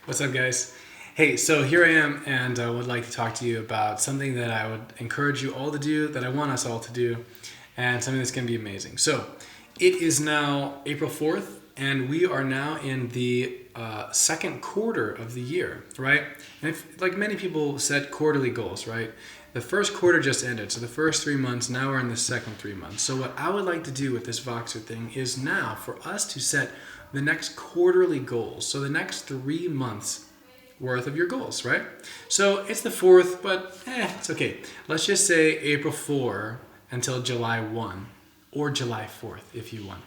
What's up, guys? Hey, so here I am, and I would like to talk to you about something that I would encourage you all to do, that I want us all to do, and something that's going to be amazing. So, it is now April 4th, and we are now in the second quarter of the year, right? And like many people set quarterly goals, right? The first quarter just ended, so the first 3 months, now we're in the second 3 months. So, what I would like to do with this Voxer thing is now for us to set the next quarterly goals. So, the next 3 months worth of your goals, right? So it's the 4th, but it's okay. Let's just say April 4 until July 1 or July 4th if you want,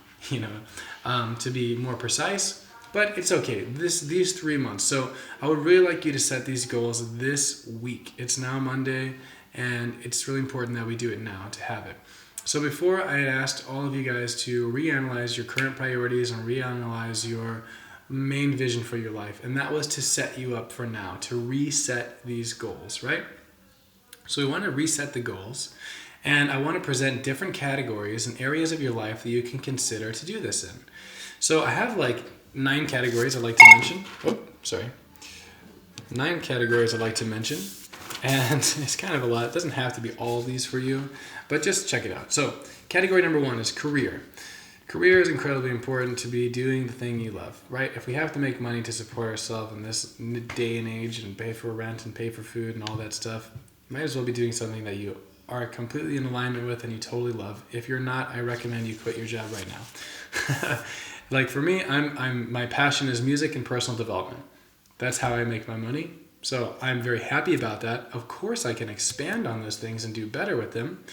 to be more precise. But it's okay. These 3 months. So I would really like you to set these goals this week. It's now Monday, and it's really important that we do it now to have it. So before, I had asked all of you guys to reanalyze your current priorities and reanalyze your main vision for your life, and that was to set you up for now, to reset these goals, right? So we want to reset the goals, and I want to present different categories and areas of your life that you can consider to do this in. So I have like 9 categories I'd like to mention. Oh, sorry. 9 categories I'd like to mention, and it's kind of a lot. It doesn't have to be all of these for you, but just check it out. So category number 1 is career. Career is incredibly important, to be doing the thing you love, right? If we have to make money to support ourselves in this day and age and pay for rent and pay for food and all that stuff, you might as well be doing something that you are completely in alignment with and you totally love. If you're not, I recommend you quit your job right now. Like for me, I'm my passion is music and personal development. That's how I make my money. So I'm very happy about that. Of course, I can expand on those things and do better with them.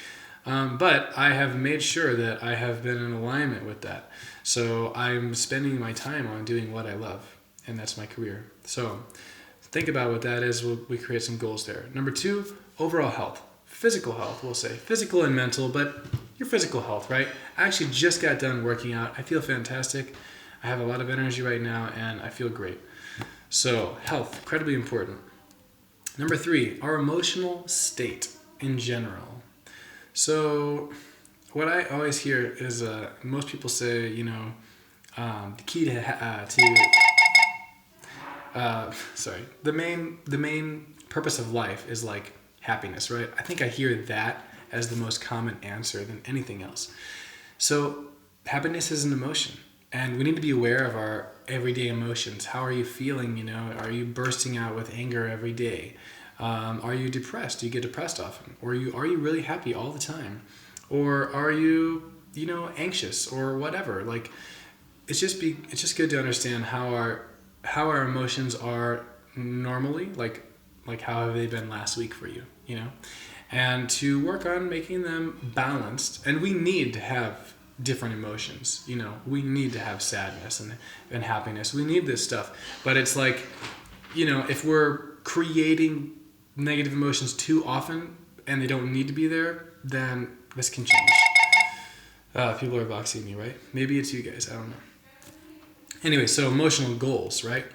But I have made sure that I have been in alignment with that. So I'm spending my time on doing what I love, and that's my career. So think about what that is. We create some goals there. Number 2, overall health. Physical health, we'll say. Physical and mental, but your physical health, right? I actually just got done working out. I feel fantastic. I have a lot of energy right now, and I feel great. So health, incredibly important. Number 3, our emotional state in general. So, what I always hear is most people say, the key the main purpose of life is like happiness, right? I think I hear that as the most common answer than anything else. So, happiness is an emotion, and we need to be aware of our everyday emotions. How are you feeling? Are you bursting out with anger every day? Are you depressed? Do you get depressed often? Or are you really happy all the time? Or are you, anxious or whatever? Like, it's just good to understand how our emotions are normally, like how have they been last week for you, and to work on making them balanced. And we need to have different emotions, we need to have sadness and happiness. We need this stuff, but it's like, if we're creating negative emotions too often and they don't need to be there, then this can change. People are boxing me, right? Maybe it's you guys, I don't know. Anyway, so emotional goals, right?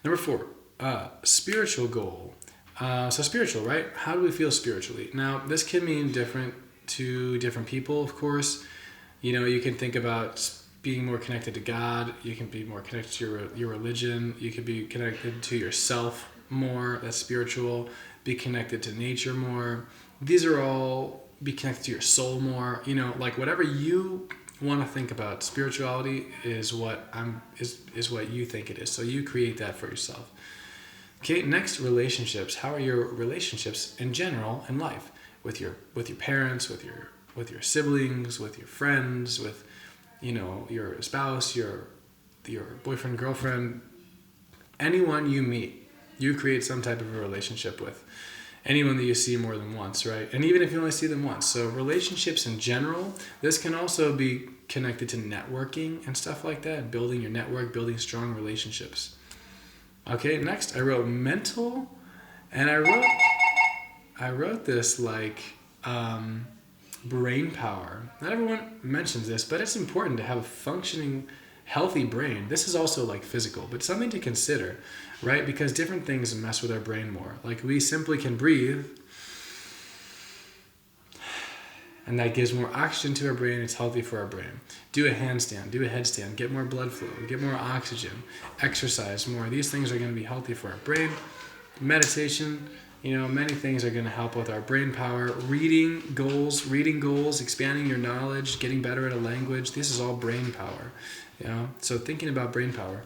Number 4, spiritual goal. So spiritual, right? How do we feel spiritually? Now, this can mean different to different people, of course. You can think about being more connected to God. You can be more connected to your religion. You can be connected to yourself more. That's spiritual. Be connected to nature more. These are all, be connected to your soul more. Like whatever you want to think about, spirituality is what is what you think it is. So you create that for yourself. Okay, next, relationships. How are your relationships in general in life? With your parents, with your siblings, with your friends, with your spouse, your boyfriend, girlfriend, anyone you meet. You create some type of a relationship with anyone that you see more than once, right? And even if you only see them once. So relationships in general, this can also be connected to networking and stuff like that, building your network, building strong relationships. Okay, next I wrote mental, and I wrote this like brain power. Not everyone mentions this, but it's important to have a functioning, healthy brain. This is also like physical, but something to consider, right? Because different things mess with our brain more. Like we simply can breathe and that gives more oxygen to our brain. It's healthy for our brain. Do a handstand, do a headstand, get more blood flow, get more oxygen, exercise more. These things are going to be healthy for our brain. Meditation, many things are going to help with our brain power. Reading goals, expanding your knowledge, getting better at a language. This is all brain power. So thinking about brain power.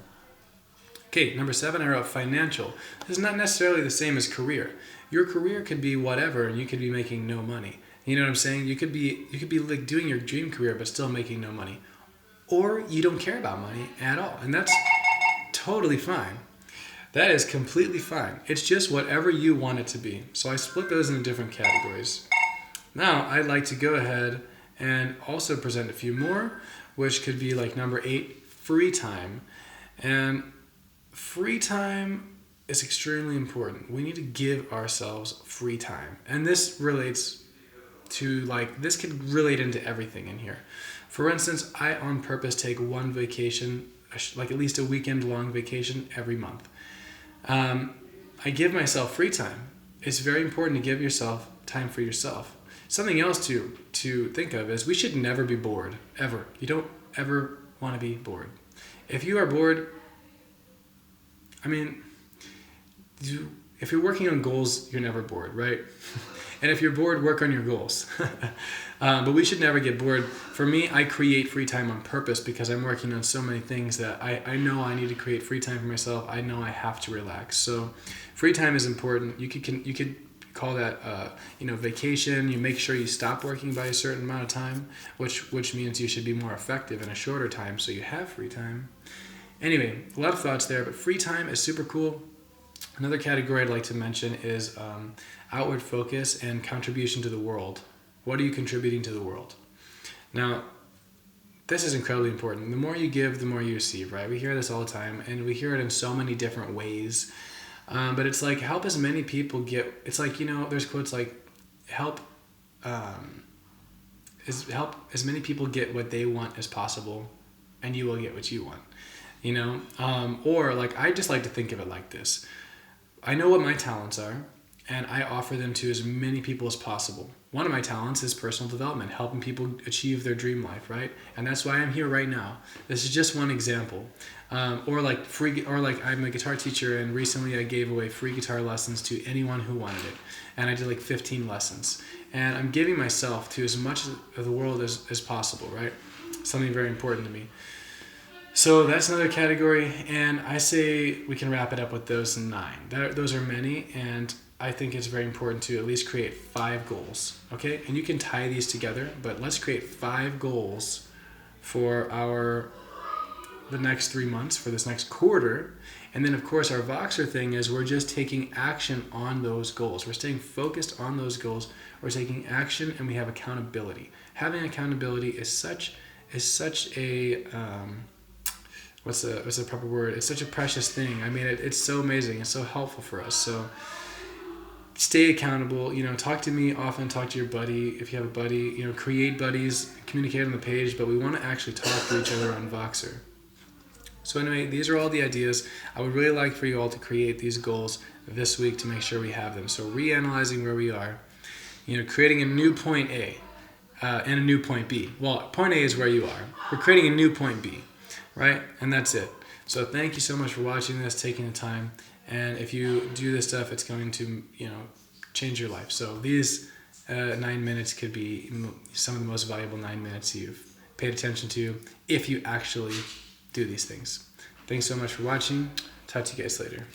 Okay, number 7, I wrote financial. This is not necessarily the same as career. Your career could be whatever, and you could be making no money. You know what I'm saying? You could be like doing your dream career, but still making no money. Or you don't care about money at all, and that's totally fine. That is completely fine. It's just whatever you want it to be. So I split those into different categories. Now, I'd like to go ahead and also present a few more, which could be like number 8, free time. And free time is extremely important. We need to give ourselves free time. And this relates to this could relate into everything in here. For instance, I on purpose take one vacation, like at least a weekend long vacation every month. I give myself free time. It's very important to give yourself time for yourself. Something else to think of is we should never be bored, ever. You don't ever want to be bored. If you are bored, if you're working on goals, you're never bored, right? And if you're bored, work on your goals. But we should never get bored. For me, I create free time on purpose because I'm working on so many things that I know I need to create free time for myself. I know I have to relax. So free time is important. You could call that vacation. You make sure you stop working by a certain amount of time, which means you should be more effective in a shorter time so you have free time. Anyway, a lot of thoughts there, but free time is super cool. Another category I'd like to mention is outward focus and contribution to the world. What are you contributing to the world? Now, this is incredibly important. The more you give, the more you receive, right? We hear this all the time, and we hear it in so many different ways. But it's like, help as many people get... It's like, there's quotes like, help as many people get what they want as possible, and you will get what you want. Or I just like to think of it like this. I know what my talents are, and I offer them to as many people as possible. One of my talents is personal development, helping people achieve their dream life, right? And that's why I'm here right now. This is just one example. I'm a guitar teacher, and recently I gave away free guitar lessons to anyone who wanted it. And I did 15 lessons. And I'm giving myself to as much of the world as possible, right? Something very important to me. So that's another category, and I say we can wrap it up with those 9. Those are many, and I think it's very important to at least create 5 goals, okay? And you can tie these together, but let's create 5 goals for the next 3 months, for this next quarter. And then, of course, our Voxer thing is we're just taking action on those goals. We're staying focused on those goals. We're taking action, and we have accountability. Having accountability is such a... what's the proper word? It's such a precious thing. It's so amazing. It's so helpful for us. So stay accountable. Talk to me often. Talk to your buddy if you have a buddy. Create buddies. Communicate on the page. But we want to actually talk to each other on Voxer. So anyway, these are all the ideas. I would really like for you all to create these goals this week to make sure we have them. So reanalyzing where we are. Creating a new point A and a new point B. Well, point A is where you are. We're creating a new point B. Right? And that's it. So thank you so much for watching this, taking the time. And if you do this stuff, it's going to, change your life. So these 9 minutes could be some of the most valuable 9 minutes you've paid attention to if you actually do these things. Thanks so much for watching. Talk to you guys later.